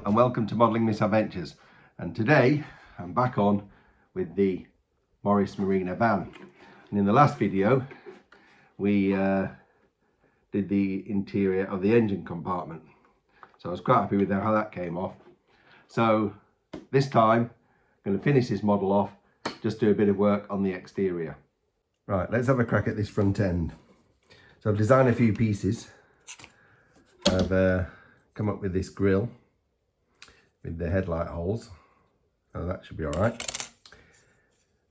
and welcome to Modelling Misadventures. And today I'm back on with the Morris Marina van. And in the last video we did the interior of the engine compartment. So I was quite happy with how that came off. So this time I'm going to finish this model off, just do a bit of work on the exterior. Right, let's have a crack at this front end. So I've designed a few pieces. I've come up with this grille with the headlight holes, so that should be all right.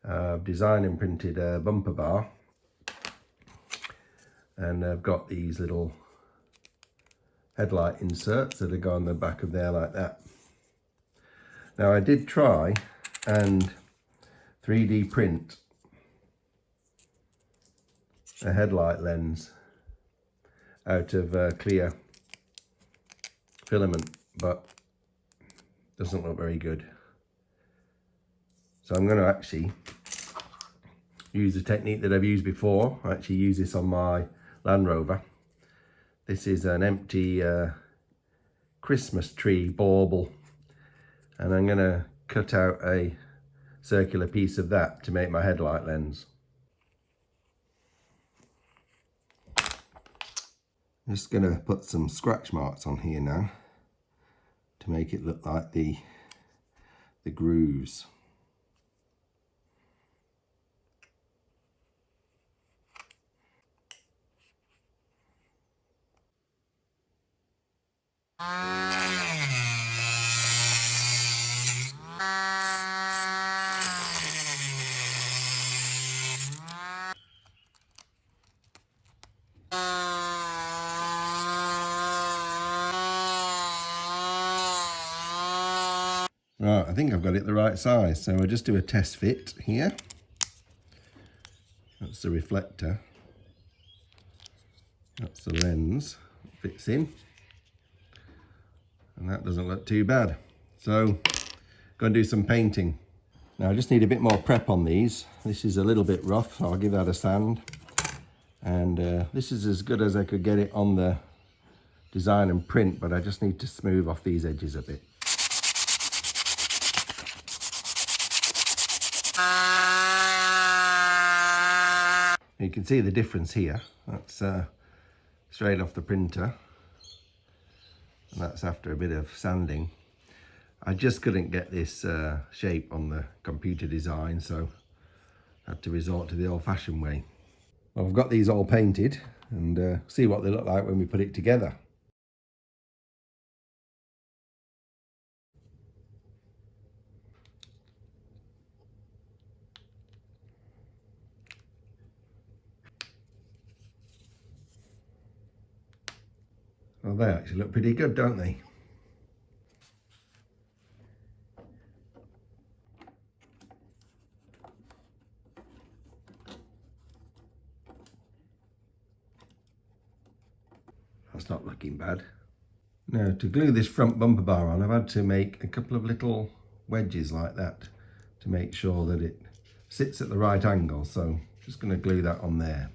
I've designed and printed a bumper bar, and I've got these little headlight inserts that go on the back of there like that. Now I did try and 3D print a headlight lens out of clear filament, but doesn't look very good. So I'm going to actually use the technique that I've used before. I actually use this on my Land Rover. This is an empty Christmas tree bauble, and I'm going to cut out a circular piece of that to make my headlight lens. I'm just going to put some scratch marks on here now to make it look like the grooves. Right, I think I've got it the right size, so I'll just do a test fit here. That's the reflector. That's the lens. It fits in. And that doesn't look too bad. So, going to do some painting. Now I just need a bit more prep on these. This is a little bit rough, so I'll give that a sand. And this is as good as I could get it on the design and print, but I just need to smooth off these edges a bit. You can see the difference here. That's straight off the printer, and that's after a bit of sanding. I just couldn't get this shape on the computer design, so I had to resort to the old-fashioned way. Well, I've got these all painted, and see what they look like when we put it together. Well, they actually look pretty good, don't they? That's not looking bad. Now, to glue this front bumper bar on, I've had to make a couple of little wedges like that to make sure that it sits at the right angle. So just going to glue that on there.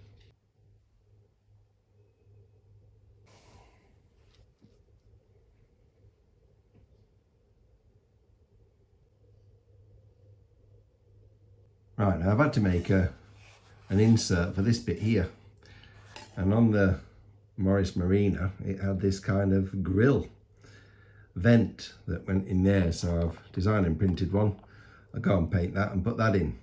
Right, now I've had to make an insert for this bit here, and on the Morris Marina it had this kind of grill vent that went in there, so I've designed and printed one. I'll go and paint that and put that in.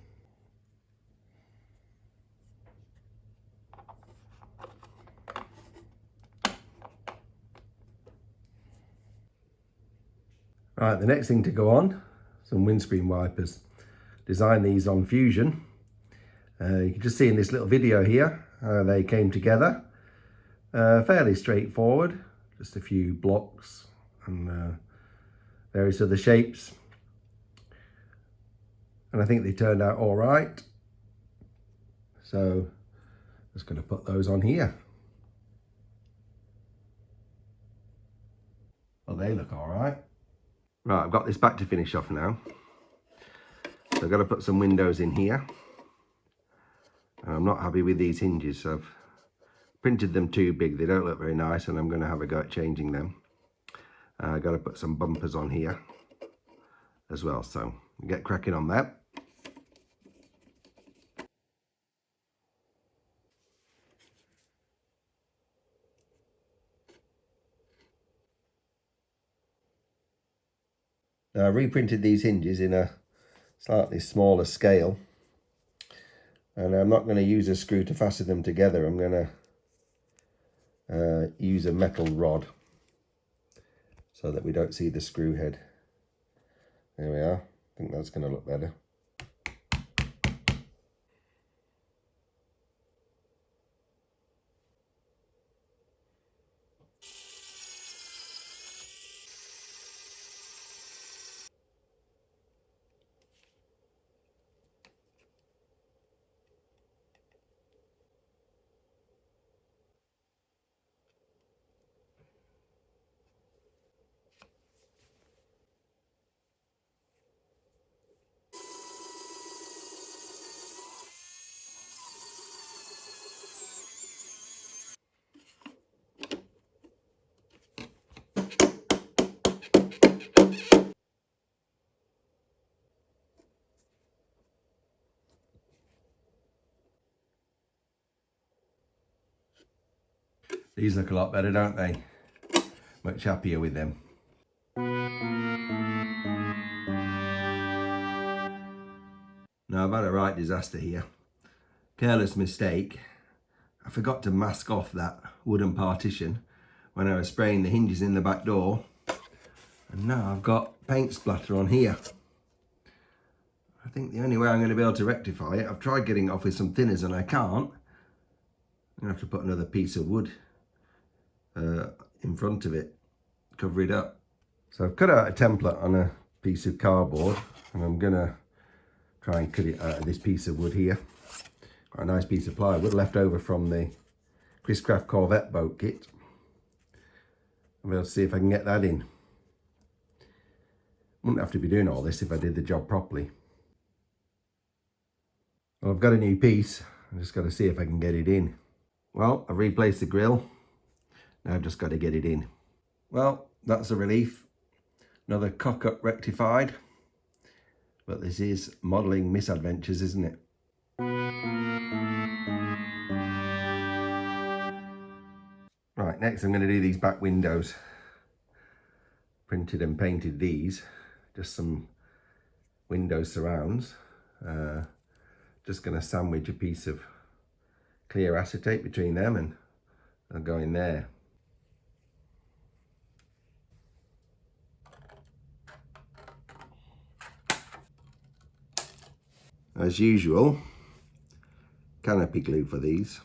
Right, the next thing to go on, some windscreen wipers. Design these on Fusion. You can just see in this little video here how they came together. Fairly straightforward, just a few blocks and various other shapes. And I think they turned out all right. So just going to put those on here. Well, they look all right. Right, I've got this back to finish off now. So I've got to put some windows in here. And I'm not happy with these hinges, so I've printed them too big. They don't look very nice, and I'm going to have a go at changing them. I've got to put some bumpers on here as well, so we'll get cracking on that. Now, I reprinted these hinges in a slightly smaller scale, and I'm not going to use a screw to fasten them together. I'm going to use a metal rod so that we don't see the screw head. There we are. I think that's going to look better. These look a lot better, don't they? Much happier with them. Now, I've had a right disaster here. Careless mistake. I forgot to mask off that wooden partition when I was spraying the hinges in the back door. And now I've got paint splatter on here. I think the only way I'm going to be able to rectify it, I've tried getting it off with some thinners and I can't. I'm going to have to put another piece of wood in front of it, cover it up. So I've cut out a template on a piece of cardboard and I'm going to try and cut it out of this piece of wood here. Got a nice piece of plywood left over from the Chris Craft Corvette boat kit. I'm going to see if I can get that in. Wouldn't have to be doing all this if I did the job properly. Well, I've got a new piece. I've just got to see if I can get it in. Well, I've replaced the grill. Now I've just got to get it in. Well, that's a relief. Another cock-up rectified. But this is modelling misadventures, isn't it? Right, next I'm going to do these back windows. Printed and painted these. Just some window surrounds. Just going to sandwich a piece of clear acetate between them and they'll go in there. As usual, canopy glue for these.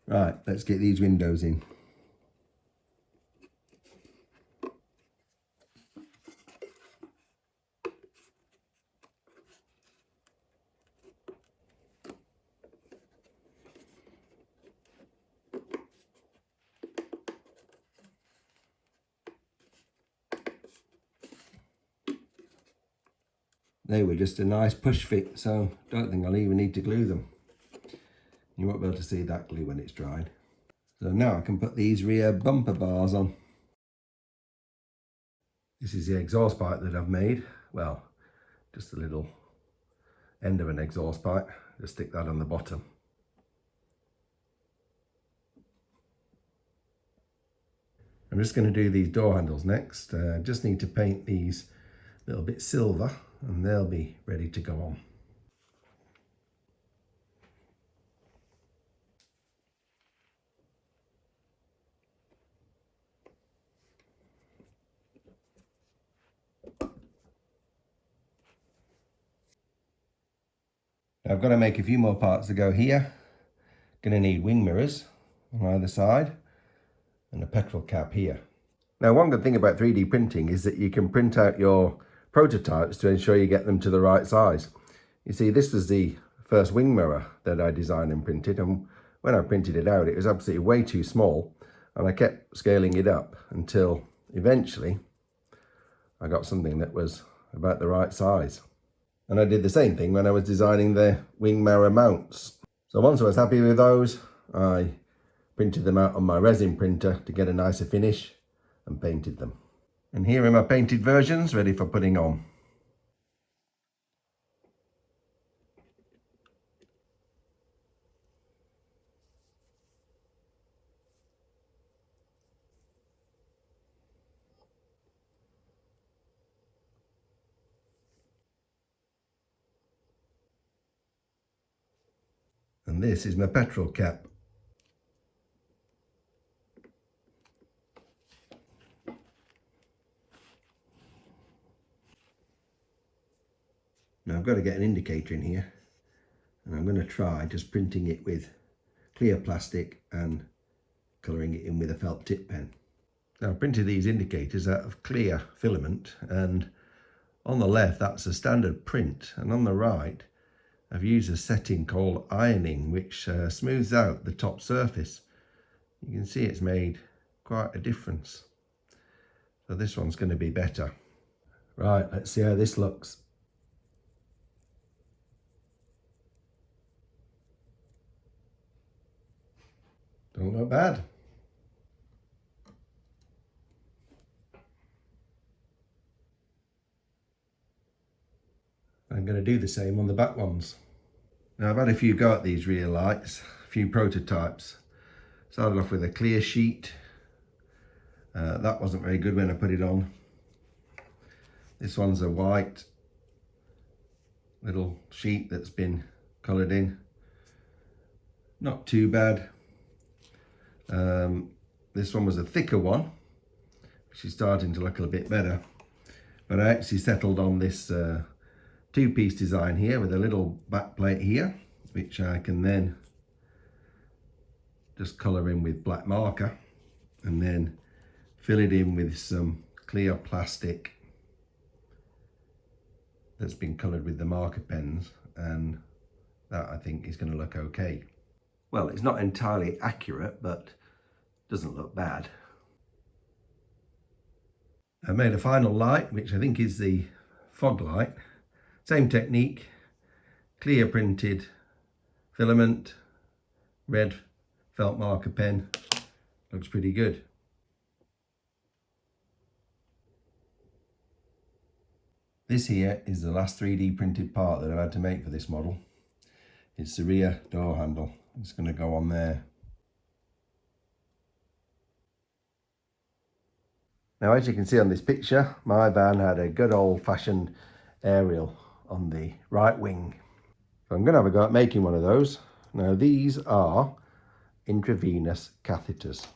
Right, let's get these windows in. They were just a nice push fit, so don't think I'll even need to glue them. You won't be able to see that glue when it's dried. So now I can put these rear bumper bars on. This is the exhaust pipe that I've made. Well, just a little end of an exhaust pipe. Just stick that on the bottom. I'm just going to do these door handles next. Just need to paint these a little bit silver and they'll be ready to go on. I've got to make a few more parts to go here. Going to need wing mirrors on either side and a petrol cap here. Now, one good thing about 3D printing is that you can print out your prototypes to ensure you get them to the right size. You see, this was the first wing mirror that I designed and printed, and when I printed it out, it was absolutely way too small. And I kept scaling it up until eventually I got something that was about the right size. And I did the same thing when I was designing the wing mirror mounts. So once I was happy with those, I printed them out on my resin printer to get a nicer finish and painted them. And here are my painted versions ready for putting on. And this is my petrol cap. Now I've got to get an indicator in here, and I'm going to try just printing it with clear plastic and colouring it in with a felt tip pen. Now I've printed these indicators out of clear filament, and on the left that's a standard print, and on the right I've used a setting called ironing, which smooths out the top surface. You can see it's made quite a difference. So this one's going to be better. Right, let's see how this looks. Don't look bad. I'm going to do the same on the back ones. Now I've had a few go at these rear lights, a few prototypes. Started off with a clear sheet. That wasn't very good when I put it on. This one's a white little sheet that's been coloured in. Not too bad. This one was a thicker one, which is starting to look a little bit better. But I actually settled on this two-piece design here with a little back plate here, which I can then just colour in with black marker and then fill it in with some clear plastic that's been coloured with the marker pens, and that I think is going to look okay. Well, it's not entirely accurate, but doesn't look bad. I made a final light, which I think is the fog light. Same technique, clear printed filament, red felt marker pen. Looks pretty good. This here is the last 3D printed part that I've had to make for this model. It's the rear door handle. It's going to go on there. Now, as you can see on this picture, my van had a good old-fashioned aerial on the right wing. So I'm going to have a go at making one of those. Now, these are intravenous catheters,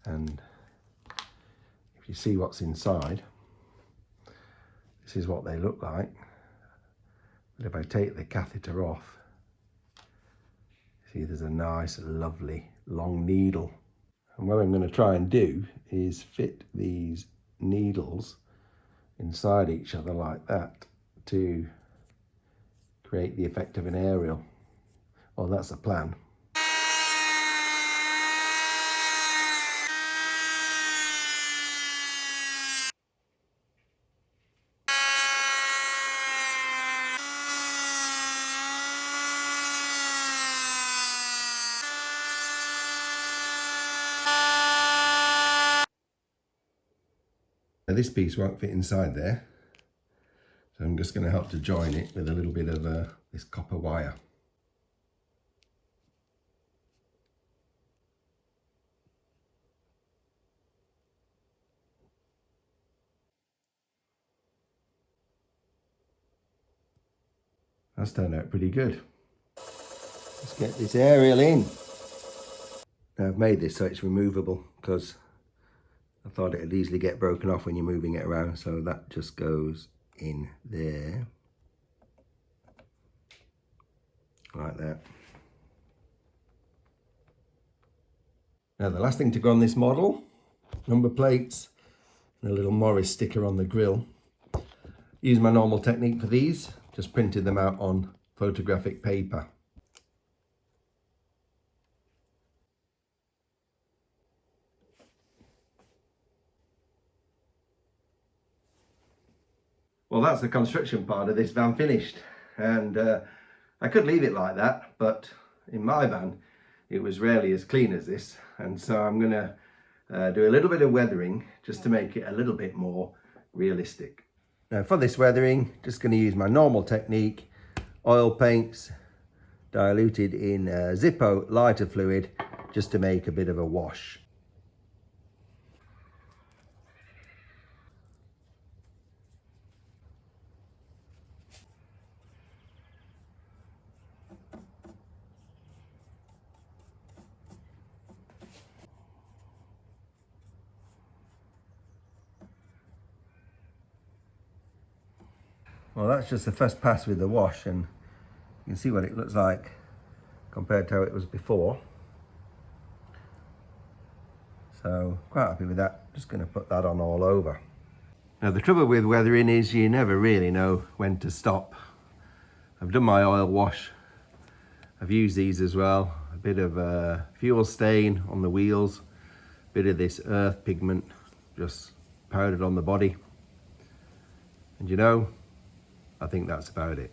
and if you see what's inside, this is what they look like. But if I take the catheter off, see there's a nice lovely long needle. And what I'm going to try and do is fit these needles inside each other like that to create the effect of an aerial. Well, that's the plan. Now this piece won't fit inside there, so I'm just going to help to join it with a little bit of this copper wire. That's turned out pretty good. Let's get this aerial in. Now I've made this so it's removable, because I thought it'd easily get broken off when you're moving it around, so that just goes in there, like that. Now the last thing to go on this model, number plates and a little Morris sticker on the grille. Use my normal technique for these, just printed them out on photographic paper. Well, that's the construction part of this van finished, and I could leave it like that, but in my van it was rarely as clean as this, and so I'm going to do a little bit of weathering just to make it a little bit more realistic. Now for this weathering, just going to use my normal technique, oil paints diluted in Zippo lighter fluid, just to make a bit of a wash. Well, that's just the first pass with the wash, and you can see what it looks like compared to how it was before. So quite happy with that. Just going to put that on all over. Now the trouble with weathering is you never really know when to stop. I've done my oil wash. I've used these as well. A bit of fuel stain on the wheels, a bit of this earth pigment just powdered on the body. And you know, I think that's about it.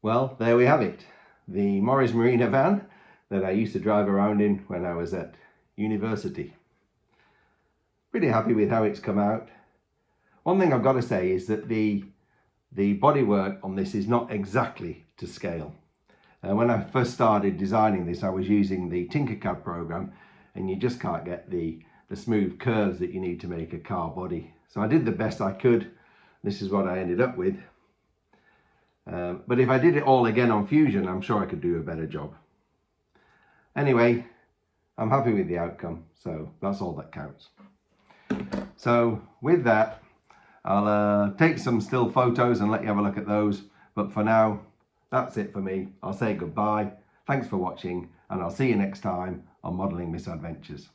Well, there we have it. The Morris Marina van that I used to drive around in when I was at university. Pretty happy with how it's come out. One thing I've got to say is that the bodywork on this is not exactly to scale. When I first started designing this, I was using the Tinkercad program, and you just can't get the smooth curves that you need to make a car body. So I did the best I could. This is what I ended up with. But if I did it all again on Fusion, I'm sure I could do a better job. Anyway, I'm happy with the outcome, so that's all that counts. So with that, I'll take some still photos and let you have a look at those. But for now, that's it for me. I'll say goodbye. Thanks for watching, and I'll see you next time on Modelling Misadventures.